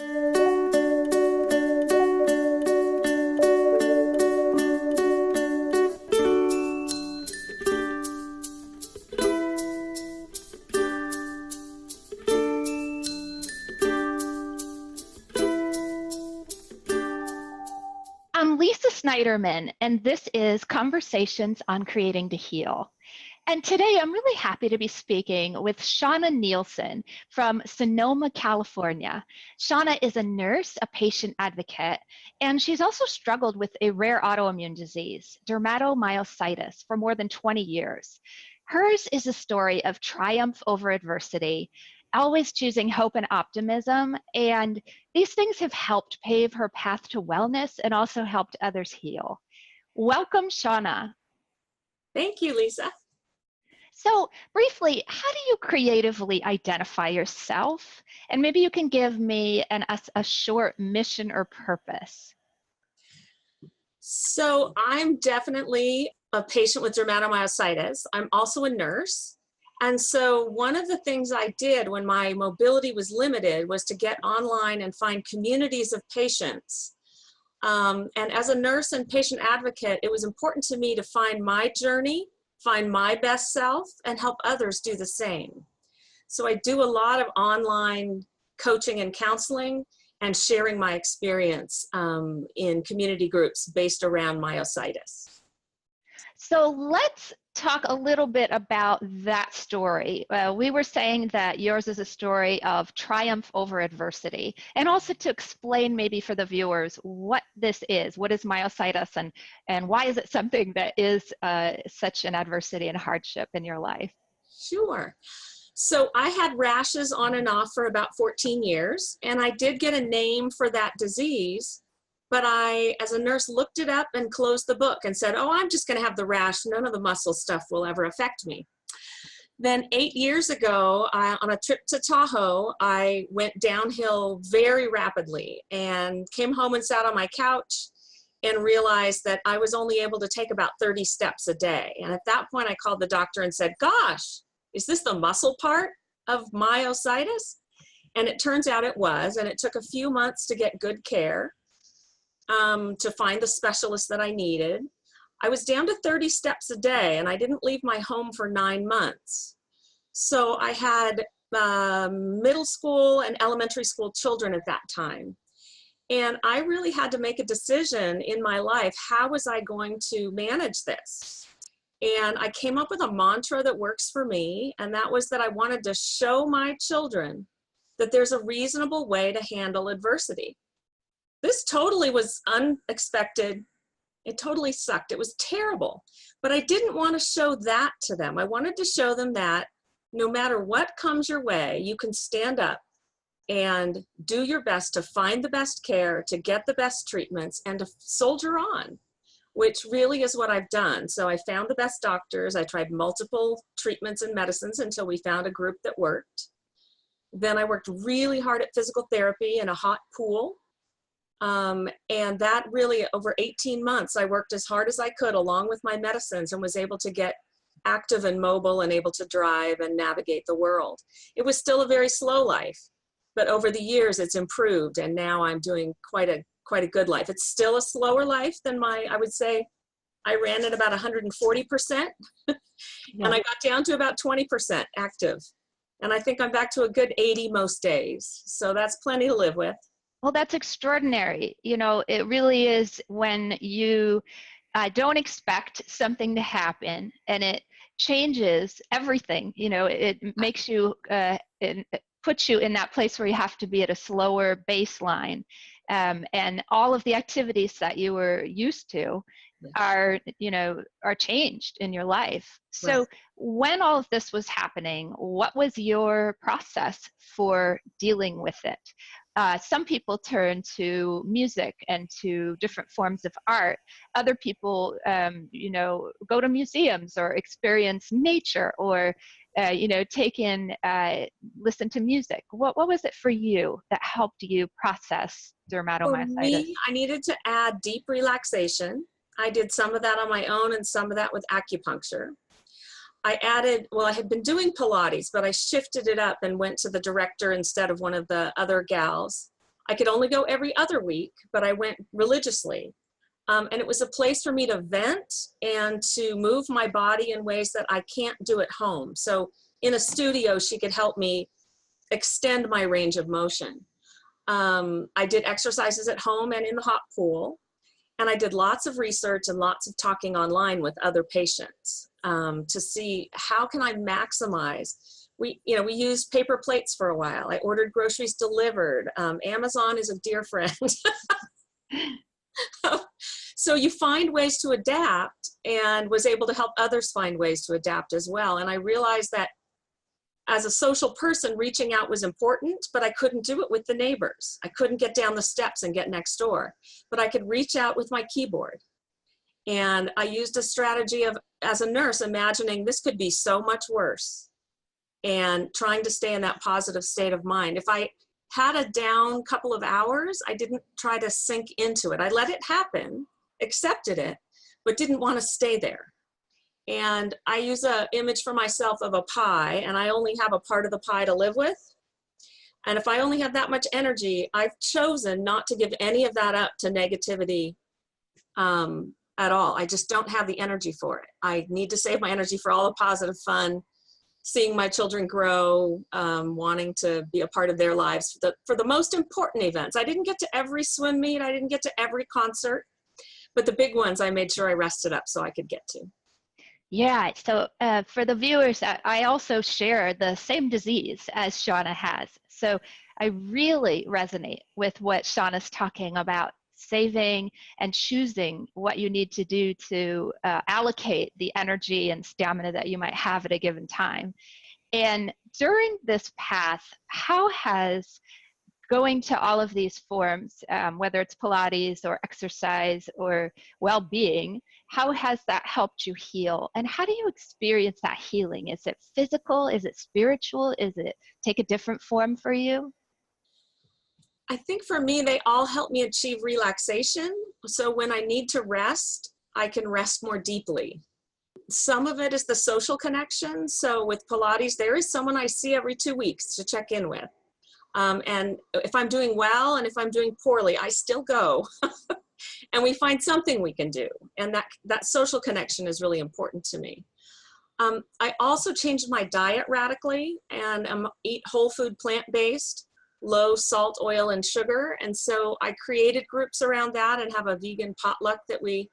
I'm Lisa Snyderman, and this is Conversations on Creating to Heal. And today I'm really happy to be speaking with Heal-Shawna Nielsen from Sonoma, California. Heal-Shawna is a nurse, a patient advocate, and she's also struggled with a rare autoimmune disease, dermatomyositis, for more than 20 years. Hers is a story of triumph over adversity, always choosing hope and optimism, and these things have helped pave her path to wellness and also helped others heal. Welcome, Heal-Shawna. Thank you, Lisa. So briefly, how do you creatively identify yourself? And maybe you can give me a short mission or purpose. So I'm definitely a patient with dermatomyositis. I'm also a nurse. And so one of the things I did when my mobility was limited was to get online and find communities of patients. And as a nurse and patient advocate, it was important to me to find my journey, find my best self, and help others do the same. So I do a lot of online coaching and counseling and sharing my experience in community groups based around myositis. So let's talk a little bit about that story. We were saying that yours is a story of triumph over adversity, and also to explain maybe for the viewers what this is. What is myositis, and why is it something that is such an adversity and hardship in your life? Sure. So I had rashes on and off for about 14 years, and I did get a name for that disease. But I, as a nurse, looked it up and closed the book and said, oh, I'm just going to have the rash. None of the muscle stuff will ever affect me. Then 8 years ago, on a trip to Tahoe, I went downhill very rapidly and came home and sat on my couch and realized that I was only able to take about 30 steps a day. And at that point, I called the doctor and said, gosh, is this the muscle part of myositis? And it turns out it was, and it took a few months to get good care. To find the specialist that I needed. I was down to 30 steps a day, and I didn't leave my home for 9 months. So I had middle school and elementary school children at that time. And I really had to make a decision in my life, how was I going to manage this? And I came up with a mantra that works for me, and that was that I wanted to show my children that there's a reasonable way to handle adversity. This totally was unexpected. It totally sucked. It was terrible. But I didn't want to show that to them. I wanted to show them that no matter what comes your way, you can stand up and do your best to find the best care, to get the best treatments, and to soldier on, which really is what I've done. So I found the best doctors. I tried multiple treatments and medicines until we found a group that worked. Then I worked really hard at physical therapy in a hot pool. And that really, over 18 months, I worked as hard as I could along with my medicines and was able to get active and mobile and able to drive and navigate the world. It was still a very slow life, but over the years it's improved, and now I'm doing quite a good life. It's still a slower life than I would say I ran at about 140%, and I got down to about 20% active. And I think I'm back to a good 80 most days. So that's plenty to live with. Well, that's extraordinary. You know, it really is when you don't expect something to happen and it changes everything. You know, it makes you, it puts you in that place where you have to be at a slower baseline. And all of the activities that you were used to are changed in your life. So when all of this was happening, what was your process for dealing with it? Some people turn to music and to different forms of art. Other people, go to museums or experience nature or, listen to music. What was it for you that helped you process dermatomyositis? For me, I needed to add deep relaxation. I did some of that on my own and some of that with acupuncture. I had been doing Pilates, but I shifted it up and went to the director instead of one of the other gals. I could only go every other week, but I went religiously. And it was a place for me to vent and to move my body in ways that I can't do at home. So in a studio, she could help me extend my range of motion. I did exercises at home and in the hot pool. And I did lots of research and lots of talking online with other patients to see how can I maximize. We used paper plates for a while. I ordered groceries delivered. Amazon is a dear friend. So you find ways to adapt, and was able to help others find ways to adapt as well. And I realized that as a social person, reaching out was important, but I couldn't do it with the neighbors. I couldn't get down the steps and get next door, but I could reach out with my keyboard. And I used a strategy of, as a nurse, imagining this could be so much worse and trying to stay in that positive state of mind. If I had a down couple of hours, I didn't try to sink into it. I let it happen, accepted it, but didn't want to stay there. And I use an image for myself of a pie, and I only have a part of the pie to live with. And if I only have that much energy, I've chosen not to give any of that up to negativity at all. I just don't have the energy for it. I need to save my energy for all the positive fun, seeing my children grow, wanting to be a part of their lives for the most important events. I didn't get to every swim meet. I didn't get to every concert, but the big ones I made sure I rested up so I could get to. Yeah, so for the viewers, I also share the same disease as Shawna has. So I really resonate with what Shawna's talking about, saving and choosing what you need to do to allocate the energy and stamina that you might have at a given time. And during this path, how has going to all of these forms, whether it's Pilates or exercise or well-being, how has that helped you heal? And how do you experience that healing? Is it physical? Is it spiritual? Is it take a different form for you? I think for me, they all help me achieve relaxation. So when I need to rest, I can rest more deeply. Some of it is the social connection. So with Pilates, there is someone I see every 2 weeks to check in with. And if I'm doing well and if I'm doing poorly, I still go. And we find something we can do. And that social connection is really important to me. I also changed my diet radically and eat whole food, plant-based, low salt, oil, and sugar. And so I created groups around that and have a vegan potluck that we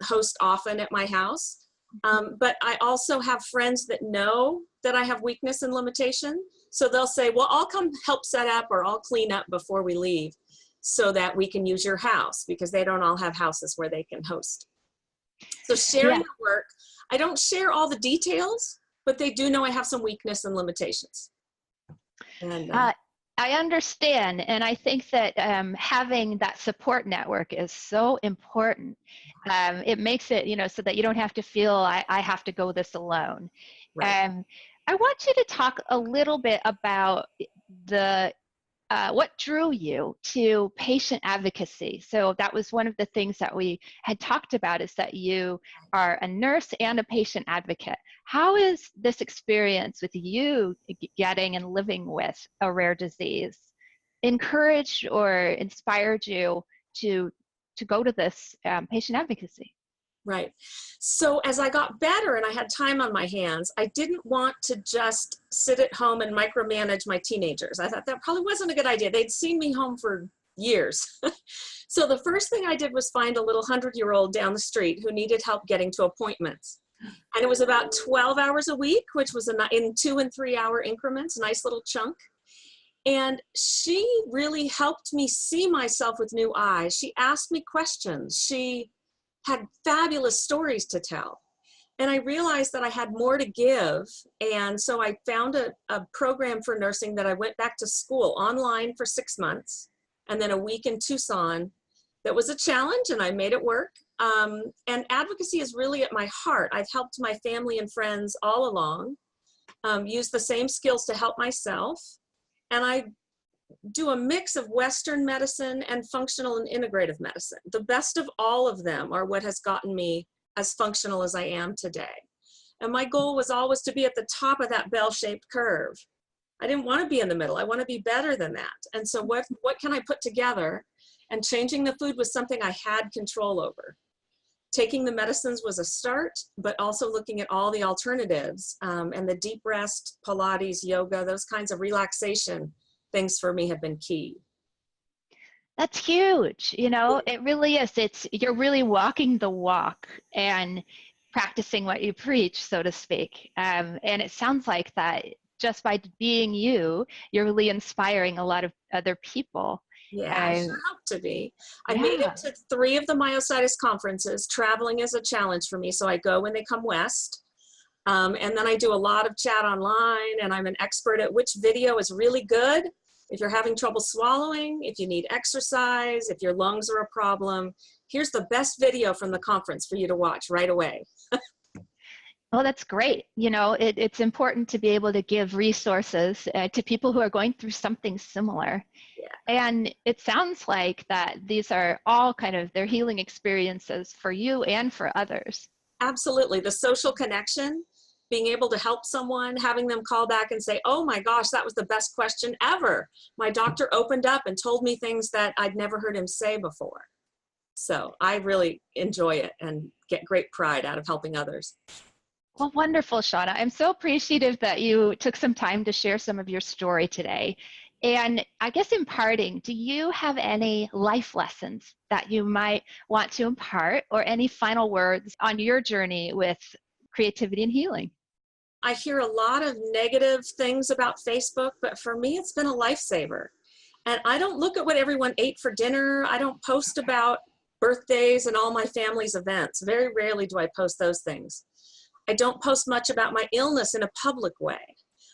host often at my house. But I also have friends that know that I have weakness and limitation. So they'll say, well, I'll come help set up or I'll clean up before we leave so that we can use your house, because they don't all have houses where they can host. So sharing the work, I don't share all the details, but they do know I have some weakness and limitations. And, I understand, and I think that having that support network is so important. It makes it, so that you don't have to feel I have to go this alone. right. I want you to talk a little bit about what drew you to patient advocacy. So that was one of the things that we had talked about, is that you are a nurse and a patient advocate. How is this experience with you getting and living with a rare disease encouraged or inspired you to go to this patient advocacy? Right. So as I got better and I had time on my hands, I didn't want to just sit at home and micromanage my teenagers. I thought that probably wasn't a good idea. They'd seen me home for years. So the first thing I did was find a little 100-year-old down the street who needed help getting to appointments. And it was about 12 hours a week, which was in 2 and 3 hour increments, nice little chunk. And she really helped me see myself with new eyes. She asked me questions. She had fabulous stories to tell. And I realized that I had more to give. And so I found a program for nursing that I went back to school online for 6 months, and then a week in Tucson. That was a challenge, and I made it work. And advocacy is really at my heart. I've helped my family and friends all along, use the same skills to help myself. And I do a mix of Western medicine and functional and integrative medicine. The best of all of them are what has gotten me as functional as I am today. And my goal was always to be at the top of that bell-shaped curve. I didn't want to be in the middle. I want to be better than that. And so what can I put together? And changing the food was something I had control over. Taking the medicines was a start, but also looking at all the alternatives, and the deep rest, Pilates, yoga, those kinds of relaxation things for me have been key. That's huge. You know, it really is. You're really walking the walk and practicing what you preach, so to speak. And it sounds like that just by being you, you're really inspiring a lot of other people. Yeah, I Um, sure hope to be. I made yeah. it to 3 of the myositis conferences. Traveling is a challenge for me, so I go when they come west. And then I do a lot of chat online, and I'm an expert at which video is really good. If you're having trouble swallowing, if you need exercise, if your lungs are a problem, here's the best video from the conference for you to watch right away. Well, that's great. You know, it's important to be able to give resources to people who are going through something similar. Yeah. And it sounds like that these are all kind of their healing experiences for you and for others. Absolutely. The social connection, being able to help someone, having them call back and say, oh my gosh, that was the best question ever. My doctor opened up and told me things that I'd never heard him say before. So I really enjoy it and get great pride out of helping others. Well, wonderful, Shawna. I'm so appreciative that you took some time to share some of your story today. And I guess in parting, do you have any life lessons that you might want to impart or any final words on your journey with creativity and healing? I hear a lot of negative things about Facebook, but for me, it's been a lifesaver. And I don't look at what everyone ate for dinner. I don't post about birthdays and all my family's events. Very rarely do I post those things. I don't post much about my illness in a public way,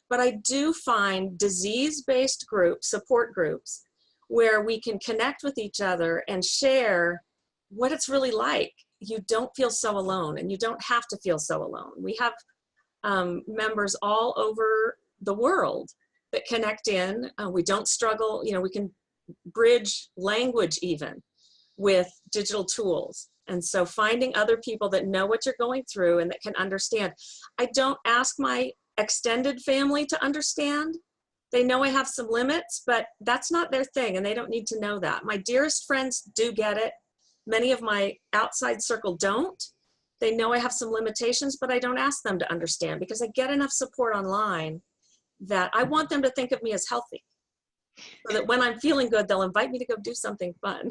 but I do find disease-based groups, support groups, where we can connect with each other and share what it's really like. You don't feel so alone, and you don't have to feel so alone. We have members all over the world that connect in. We don't struggle, you know, we can bridge language even with digital tools. And so finding other people that know what you're going through and that can understand. I don't ask my extended family to understand. They know I have some limits, but that's not their thing, and they don't need to know that. My dearest friends do get it. Many of my outside circle don't. They know I have some limitations, but I don't ask them to understand because I get enough support online that I want them to think of me as healthy. So that when I'm feeling good, they'll invite me to go do something fun.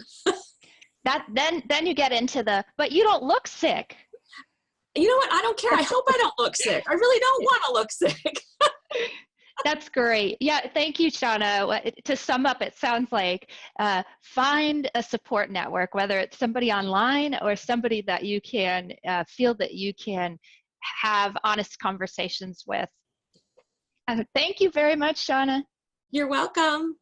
Then you get into but you don't look sick. You know what? I don't care. I hope I don't look sick. I really don't want to look sick. That's great. Yeah, thank you, Shawna. To sum up, it sounds like find a support network, whether it's somebody online or somebody that you can feel that you can have honest conversations with. Thank you very much, Shawna. You're welcome.